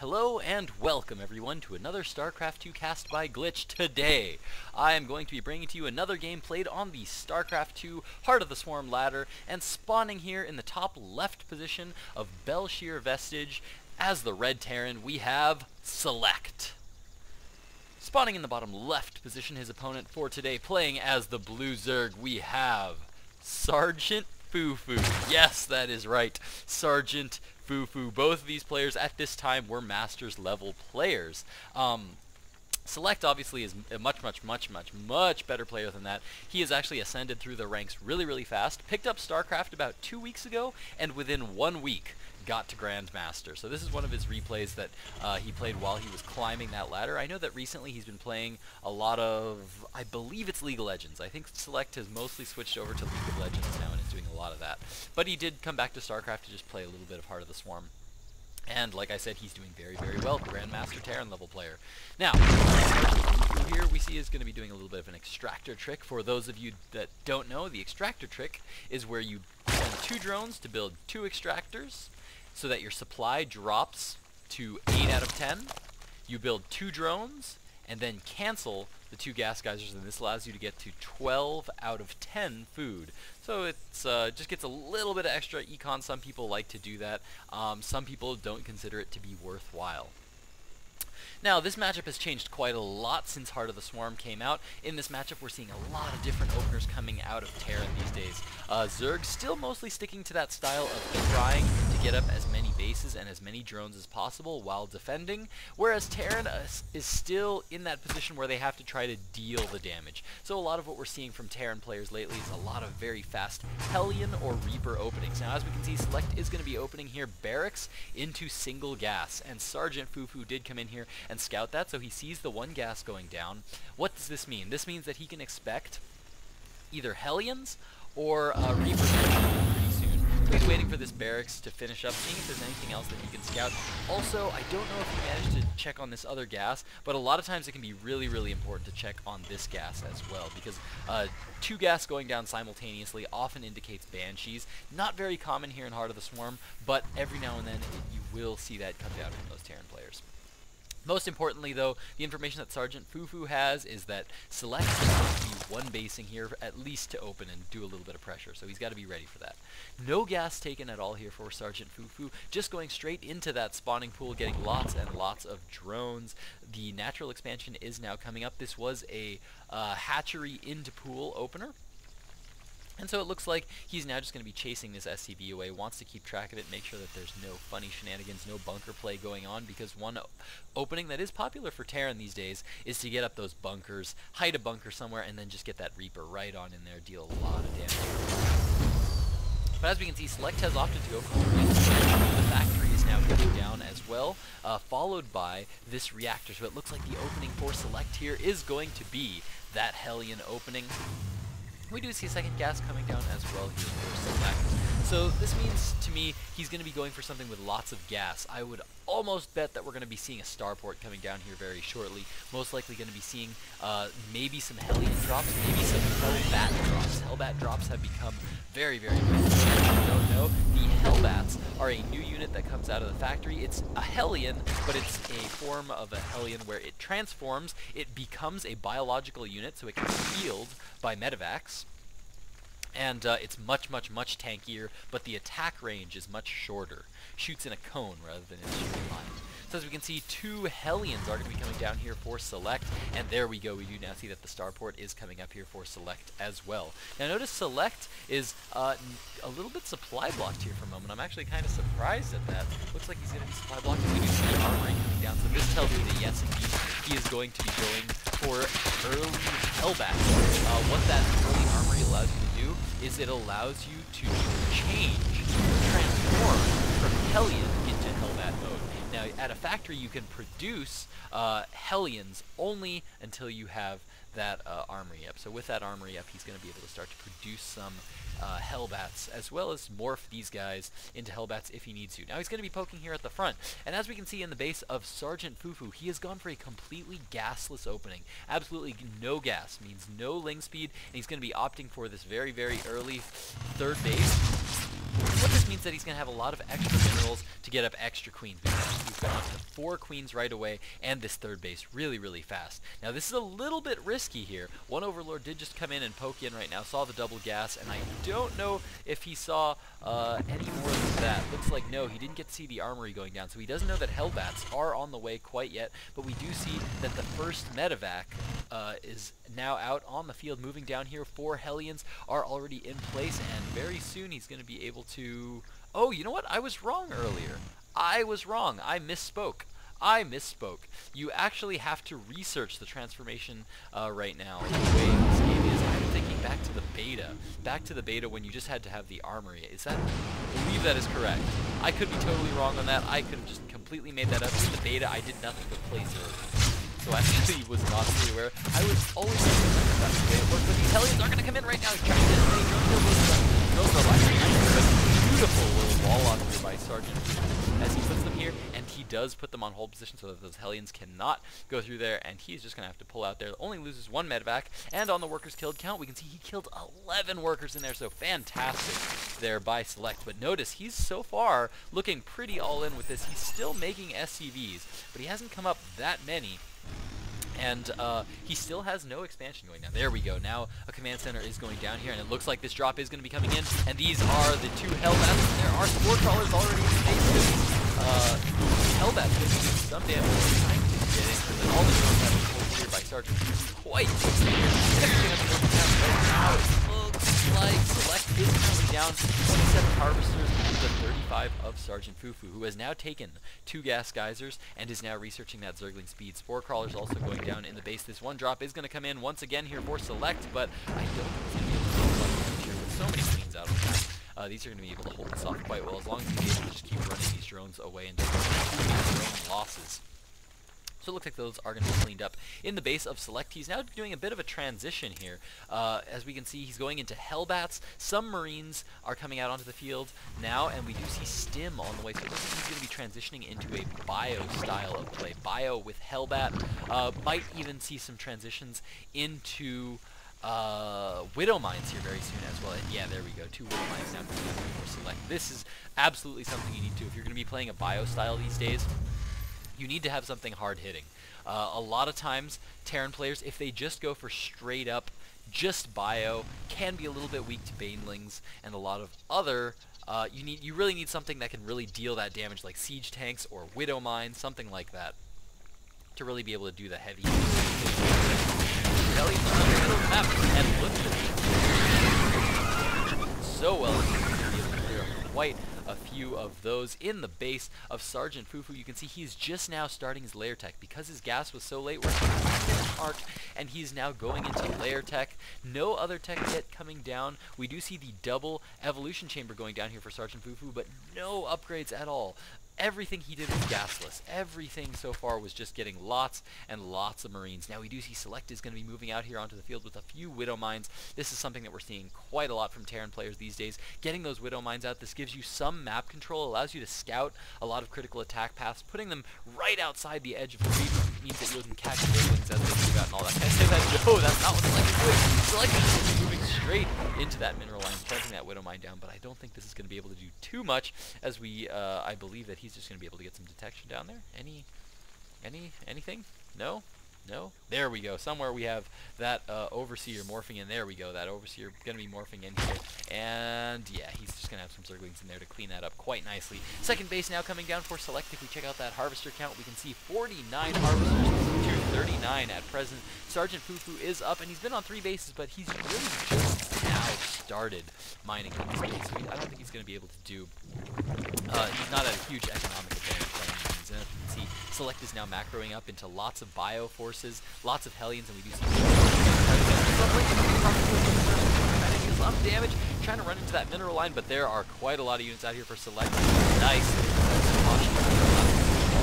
Hello and welcome everyone to another StarCraft 2 cast by Glitch. Today, I am going to be bringing to you another game played on the StarCraft 2 Heart of the Swarm ladder, and spawning here in the top left position of Bel Shir Vestige as the Red Terran, we have dSeleCT. Spawning in the bottom left position, his opponent for today, playing as the Blue Zerg, we have SgtFufu. Yes, that is right, SgtFufu. Both of these players at this time were Masters level players. dSeleCT obviously is a much better player than that. He has actually ascended through the ranks really fast, picked up StarCraft about 2 weeks ago, and within 1 week got to Grandmaster. So this is one of his replays that he played while he was climbing that ladder. I know that recently he's been playing a lot of, I believe it's League of Legends. I think dSeleCT has mostly switched over to League of Legends now and is doing a lot of that. But he did come back to StarCraft to just play a little bit of Heart of the Swarm. And like I said, he's doing very well, Grandmaster Terran level player. Now, who here we see is going to be doing a little bit of an extractor trick. For those of you that don't know, the extractor trick is where you send 2 drones to build 2 extractors, so that your supply drops to 8 out of 10. You build 2 drones, and then cancel the 2 gas geysers, and this allows you to get to 12 out of 10 food. So it's just gets a little bit of extra econ. Some people like to do that. Some people don't consider it to be worthwhile. Now, this matchup has changed quite a lot since Heart of the Swarm came out. In this matchup, we're seeing a lot of different openers coming out of Terran these days. Zerg still mostly sticking to that style of trying to get up as many bases and as many drones as possible while defending, whereas Terran is still in that position where they have to try to deal the damage. So a lot of what we're seeing from Terran players lately is a lot of very fast Hellion or Reaper openings. Now, as we can see, dSeleCT is going to be opening here barracks into single gas, and SgtFufu did come in here and scout that, so he sees the 1 gas going down. What does this mean? This means that he can expect either Hellions or Reapers pretty soon. So he's waiting for this barracks to finish up, seeing if there's anything else that he can scout. Also, I don't know if he managed to check on this other gas, but a lot of times it can be really important to check on this gas as well, because 2 gas going down simultaneously often indicates Banshees. Not very common here in Heart of the Swarm, but every now and then you will see that come down from those Terran players. Most importantly, though, the information that SgtFufu has is that dSeleCT is going to be 1 basing here, at least to open and do a little bit of pressure, so he's got to be ready for that. No gas taken at all here for SgtFufu, just going straight into that spawning pool, getting lots and lots of drones. The natural expansion is now coming up. This was a hatchery into pool opener. And so it looks like he's now just going to be chasing this SCV away, wants to keep track of it, make sure that there's no funny shenanigans, no bunker play going on, because one opening that is popular for Terran these days is to get up those bunkers, hide a bunker somewhere, and then just get that Reaper right on in there, deal a lot of damage. But as we can see, dSeleCT has opted to go for the factory is now coming down as well, followed by this reactor. So it looks like the opening for dSeleCT here is going to be that Hellion opening. We do see a 2nd gas coming down as well here for dSeleCT. So this means to me he's going to be going for something with lots of gas. I would almost bet that we're going to be seeing a starport coming down here very shortly. Most likely going to be seeing maybe some Hellion drops, maybe some Hellbat drops. Hellbat drops have become very big. If you don't know, the Hellbats are a new unit that comes out of the factory. It's a Hellion, but it's a form of a Hellion where it transforms, it becomes a biological unit, so it can be healed by medevacs. And it's much tankier, but the attack range is much shorter. Shoots in a cone rather than in a straight line. So as we can see, 2 Hellions are going to be coming down here for dSeleCT, and there we go. We do now see that the starport is coming up here for dSeleCT as well. Now notice dSeleCT is a little bit supply blocked here for a moment. I'm actually kind of surprised at that. Looks like he's going to be supply blocked. We do see the armory coming down, so this tells me that yes, indeed, he is going to be going for early Hellbats. What that early armory allows you to do is it allows you to transform from Hellion into Hellbat mode. Now, at a factory, you can produce Hellions only until you have that armory up. So with that armory up, he's going to be able to start to produce some Hellbats, as well as morph these guys into Hellbats if he needs to. Now he's going to be poking here at the front, and as we can see in the base of SgtFufu, he has gone for a completely gasless opening. Absolutely no gas, means no ling speed, and he's going to be opting for this very early 3rd base. What this means that he's going to have a lot of extra minerals to get up extra queens. He's got up to 4 queens right away, and this third base really, really fast. Now this is a little bit risky here. One Overlord did just come in and poke in right now, saw the double gas, and I don't know if he saw any more than that. Looks like no, he didn't get to see the armory going down, so he doesn't know that Hellbats are on the way quite yet, but we do see that the first medevac is now out on the field, moving down here. 4 Hellions are already in place, and very soon he's going to be able to... Oh, you know what? I was wrong earlier. I was wrong. I misspoke. You actually have to research the transformation right now. The way this game is, I'm thinking back to the beta when you just had to have the armory. Is that? I believe that is correct. I could be totally wrong on that. I could have just completely made that up. In the beta, I did nothing but play Zerg. So I actually was not fully aware. I was always thinking that's the way it worked, but these Hellions are going to come in right now. He's trying to get as many drones are electric, but beautiful little wall on here by Sergeant as he puts them here, and he does put them on hold position so that those Hellions cannot go through there, and he's just going to have to pull out there. Only loses 1 medevac, and on the workers killed count, we can see he killed 11 workers in there, so fantastic there by Select. But notice, he's so far looking pretty all in with this. He's still making SCVs, but he hasn't come up that many. And he still has no expansion going down. There we go. Now a command center is going down here, and it looks like this drop is going to be coming in. And these are the 2 Hellbats. There are spore crawlers already in space. Hellbats going to do some damage, trying to get in, but then all the drones have been pulled here by Sergeant. Quite everything up right now. It looks like Select is currently down 27 harvesters to 35 of SgtFufu, who has now taken 2 gas geysers and is now researching that Zergling speed. Spore crawlers also going down in the base. This 1 drop is going to come in once again here for Select, but I don't think it's going to be able to hold up here with so many queens out of that. These are going to be able to hold this off quite well as long as he's able to just keep running these drones away and doesn't have too many drone losses. So it looks like those are going to be cleaned up in the base of Select. He's now doing a bit of a transition here. As we can see, he's going into Hellbats. Some Marines are coming out onto the field now, and we do see Stim on the way. So it looks like he's going to be transitioning into a Bio style of play. Bio with Hellbat. Might even see some transitions into Widow Mines here very soon as well. And yeah, there we go. 2 Widow Mines now coming up for Select. This is absolutely something you need to. If you're going to be playing a Bio style these days, you need to have something hard-hitting. A lot of times, Terran players, if they just go for straight-up, just bio, can be a little bit weak to Banelings and a lot of other... you really need something that can really deal that damage, like Siege Tanks or Widow Mines, something like that, to really be able to do the heavy... And look at it. So well, he's going to be able to clear up quite a few of those in the base of SgtFufu. You can see he's just now starting his layer tech because his gas was so late. We're in an arc, and he's now going into layer tech. No other tech yet coming down. We do see the double evolution chamber going down here for SgtFufu, but no upgrades at all. Everything he did was gasless. Everything so far was just getting lots and lots of Marines. Now we do see Select is going to be moving out here onto the field with a few Widow Mines. This is something that we're seeing quite a lot from Terran players these days. Getting those Widow Mines out, this gives you some map control, allows you to scout a lot of critical attack paths. Putting them right outside the edge of creep means that you can catch Zerglings as they move out and all that. Can I say that? No, that's not what Select is doing. Select is just moving straight into that mineral line, planting that Widow Mine down, but I don't think this is going to be able to do too much, as we, I believe that he's just going to be able to get some detection down there. Anything? No? No? There we go. Somewhere we have that Overseer morphing in. There we go. That Overseer going to be morphing in here. And yeah, he's just going to have some Zerglings in there to clean that up quite nicely. Second base now coming down for Select. If we check out that Harvester count, we can see 49 Harvesters to 39 at present. SgtFufu is up, and he's been on 3 bases, but he's really just now started mining on this base. I don't think he's going to be able to do... he's not at a huge economic advantage by any means. And as you can see, Select is now macroing up into lots of bio forces, lots of Hellions, and we do see some damage, trying to run into that mineral line, but there are quite a lot of units out here for Select. Nice.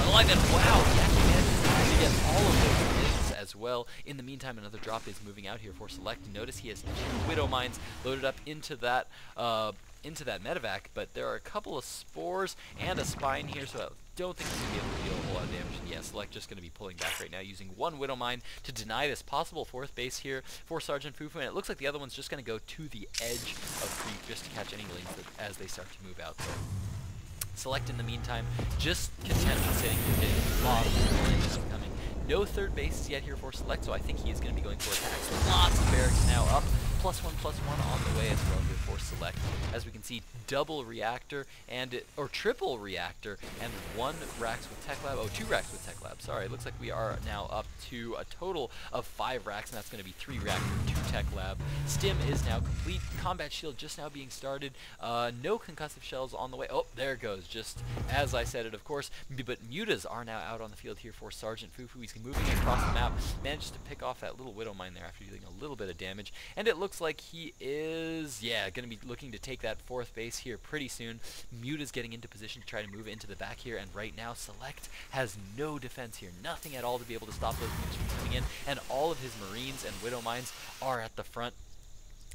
Wow, he actually managed to get all of those hits as well. In the meantime, another drop is moving out here for Select. Notice he has 2 Widow Mines loaded up into that medevac, but there are a couple of spores and a spine here, so I don't think he's going to be able to deal a whole lot of damage. And yeah, Select just going to be pulling back right now, using one Widow Mine to deny this possible 4th base here for SgtFufu, and it looks like the other one's just going to go to the edge of creep just to catch any lings as they start to move out there. Select in the meantime, just content with sitting here, getting lots of damage coming. No 3rd bases yet here for Select, so I think he is going to be going for attacks. Lots of barracks now up. +1/+1 on the way as well here for Select. As we can see, double reactor or triple reactor and 1 racks with Tech Lab. Oh, 2 racks with Tech Lab. Sorry, it looks like we are now up to a total of 5 racks, and that's going to be 3 reactor, 2 Tech Lab. Stim is now complete. Combat shield just now being started. No concussive shells on the way. Oh, there it goes. Just as I said it, of course. But mutas are now out on the field here for SgtFufu. He's moving across the map. Manages to pick off that little Widow Mine there after dealing a little bit of damage. And it looks like he is, yeah, going to be looking to take that 4th base here pretty soon. Muta's getting into position to try to move into the back here, and right now Select has no defense here. Nothing at all to be able to stop those mutas from coming in, and all of his Marines and Widow Mines are at the front.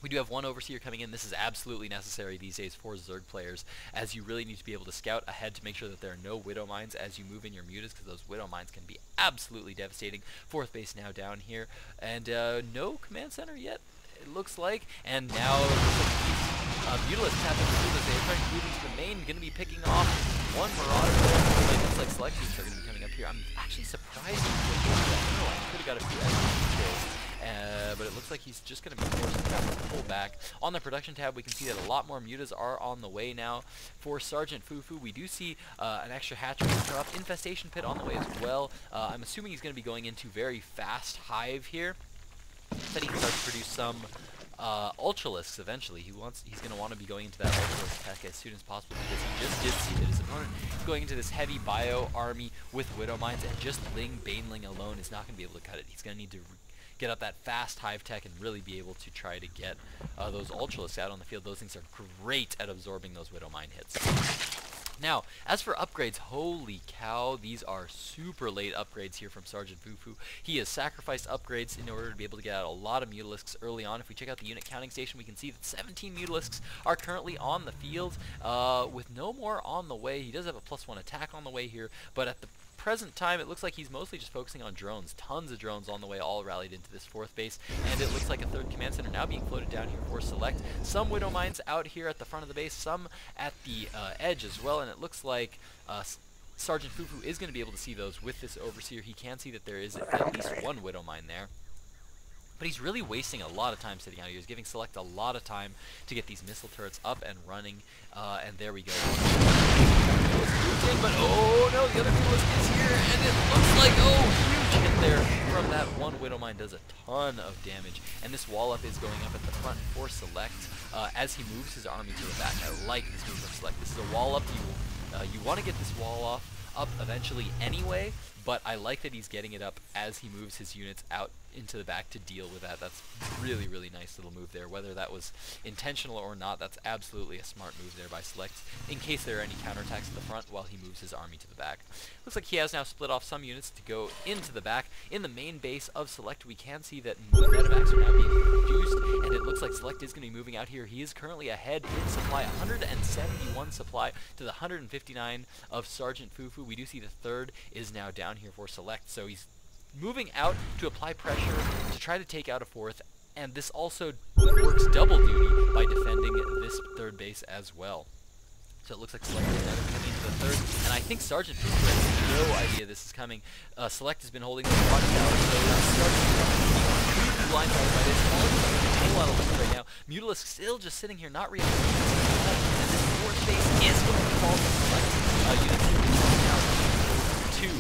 We do have 1 Overseer coming in. This is absolutely necessary these days for Zerg players, as you really need to be able to scout ahead to make sure that there are no Widow Mines as you move in your mutas, because those Widow Mines can be absolutely devastating. 4th base now down here, and no command center yet, it looks like, and now Mutalisk tapping through this. They're trying to move into the main, going to be picking off 1 Marauder there. It looks like Select Troops are going to be coming up here. I'm actually surprised he could have got a few extra kills. But it looks like he's just going to be forced to pull back. On the production tab, we can see that a lot more mutas are on the way now. For SgtFufu, we do see an extra hatchery up. Infestation Pit on the way as well. I'm assuming he's going to be going into very fast hive here, that he can start to produce some Ultralisks eventually. He's going to want to be going into that Ultralisk tech as soon as possible, because he just did see that his opponent is going into this heavy bio army with Widow Mines, and just Baneling alone is not going to be able to cut it. He's going to need to get up that fast hive tech and really be able to try to get those Ultralisks out on the field. Those things are great at absorbing those Widow Mine hits. Now, as for upgrades, holy cow, these are super late upgrades here from SgtFufu. He has sacrificed upgrades in order to be able to get out a lot of Mutalisks early on. If we check out the unit counting station, we can see that 17 Mutalisks are currently on the field, with no more on the way. He does have a +1 attack on the way here, but at the present time, it looks like he's mostly just focusing on drones. Tons of drones on the way, all rallied into this 4th base, and it looks like a 3rd command center now being floated down here for Select. Some Widow Mines out here at the front of the base, some at the edge as well, and it looks like SgtFufu is going to be able to see those with this Overseer. He can see that there is at least 1 Widow Mine there. But he's really wasting a lot of time sitting out here. He's giving Select a lot of time to get these missile turrets up and running. And there we go. But oh no, the other Mutalisk is here, and it looks like, oh, huge hit there from that 1 Widow Mine. Does a ton of damage. And this wall up is going up at the front for Select as he moves his army to the back. I like this move from Select. This is a wall up. You want to get this wall up eventually anyway, but I like that he's getting it up as he moves his units out into the back to deal with that. That's really, really nice little move there. Whether that was intentional or not, that's absolutely a smart move there by Select, in case there are any counterattacks at the front while he moves his army to the back. Looks like he has now split off some units to go into the back. In the main base of Select, we can see that medevacs are now being reduced, and it looks like Select is going to be moving out here. He is currently ahead in supply, 171 supply to the 159 of SgtFufu. We do see the 3rd is now down here for Select, so he's moving out to apply pressure to try to take out a 4th, and this also works double duty by defending this 3rd base as well. So it looks like Select is now coming into the 3rd, and I think SgtFufu has no idea this is coming. Select has been holding the watch tower, so SgtFufu blind by this, a whole lot of liquid right now. Mutalisk still just sitting here, not reacting, and this 4th base is going to fall to Select. Units now 2.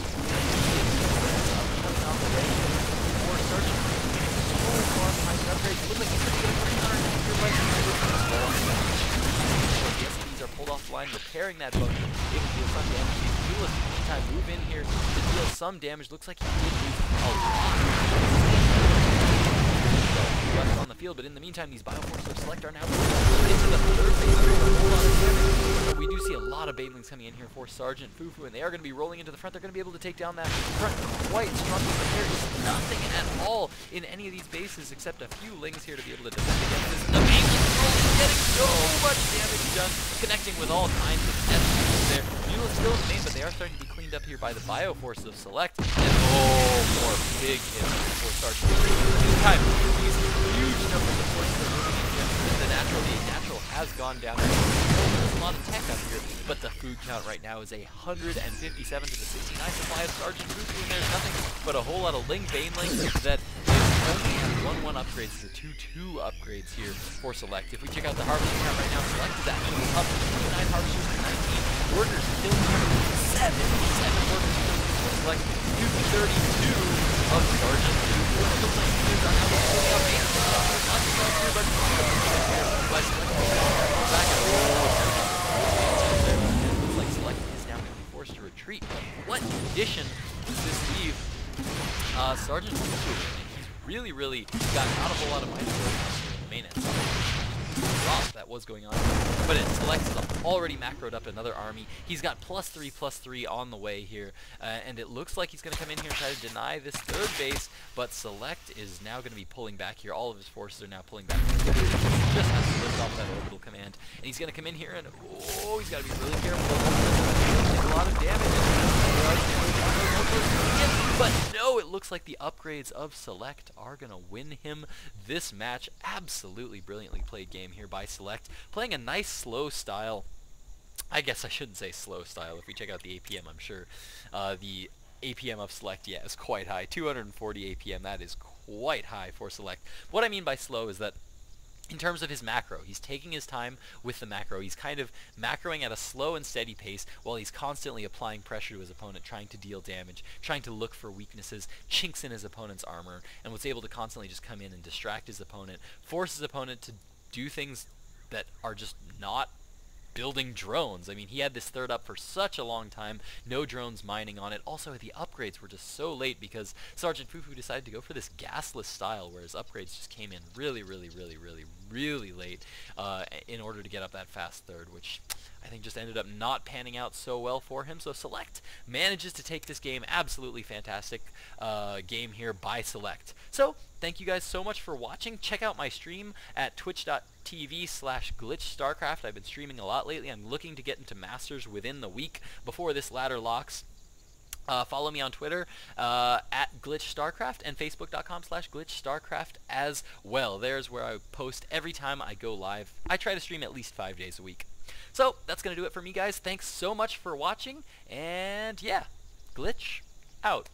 On the way for SgtFufu. So far behind the upgrades. It looks like he's going to put another here by the SGTs are pulled off the line, repairing that bunker. It can deal some damage. Mutalisk in the meantime move in here to deal some damage. Looks like he did lose a lot left on the field, but in the meantime, these Bioforces of Select are now into the 3rd base. But we do see a lot of Banelings coming in here for SgtFufu, and they are going to be rolling into the front. They're going to be able to take down that front quite strongly, but there is nothing at all in any of these bases except a few Lings here to be able to defend against this. And the Banelings are getting so much damage done, connecting with all kinds of death there. Mule is still in the main, but they are starting to be cleaned lined up here by the Bioforce of Select. And oh, more big hits for Sergeant. This time, these huge numbers of forces are moving in here. The natural has gone down. There's a lot of tech up here, but the food count right now is 157 to the 69 supply of Sergeant Fufu, and there's nothing but a whole lot of Ling Baneling that only have 1-1 upgrades to 2-2 upgrades here for Select. If we check out the harvesting count right now, Select is actually up to 29 harvesters to 19 workers killed here. 77 workers killed for Select to 32 of Sergeant Fufu. It looks like he is unable to pull out base. Not too much here, but by Select back at it looks like Select is now going to be forced to retreat. What condition does this leave Sergeant Fufu in? Really got out of a lot of mind for the main end. Drop that was going on. But it selects already macroed up another army. He's got +3/+3 on the way here. And it looks like he's going to come in here and try to deny this third base. But Select is now going to be pulling back here. All of his forces are now pulling back. He just has to lift off that orbital command. And he's going to come in here and, oh, he's got to be really careful. A lot of damage. But no, it looks like the upgrades of Select are going to win him this match. Absolutely brilliantly played game here by Select. Playing a nice slow style. I guess I shouldn't say slow style. If we check out the APM, I'm sure the APM of Select, yeah, is quite high. 240 APM, that is quite high for Select. What I mean by slow is that in terms of his macro, he's taking his time with the macro. He's kind of macroing at a slow and steady pace while he's constantly applying pressure to his opponent, trying to deal damage, trying to look for weaknesses, chinks in his opponent's armor, and was able to constantly just come in and distract his opponent, force his opponent to do things that are just not building drones. I mean, he had this third up for such a long time, no drones mining on it. Also, the upgrades were just so late because Sergeant Fufu decided to go for this gasless style, where his upgrades just came in really late in order to get up that fast third, which I think just ended up not panning out so well for him. So Select manages to take this game. Absolutely fantastic game here by Select. So thank you guys so much for watching. Check out my stream at twitch.tv/GlitchStarCraft. I've been streaming a lot lately. I'm looking to get into Masters within the week before this ladder locks. Follow me on Twitter at GlitchStarCraft and Facebook.com/GlitchStarCraft as well. There's where I post every time I go live. I try to stream at least 5 days a week. So that's going to do it for me, guys. Thanks so much for watching. And yeah, Glitch out.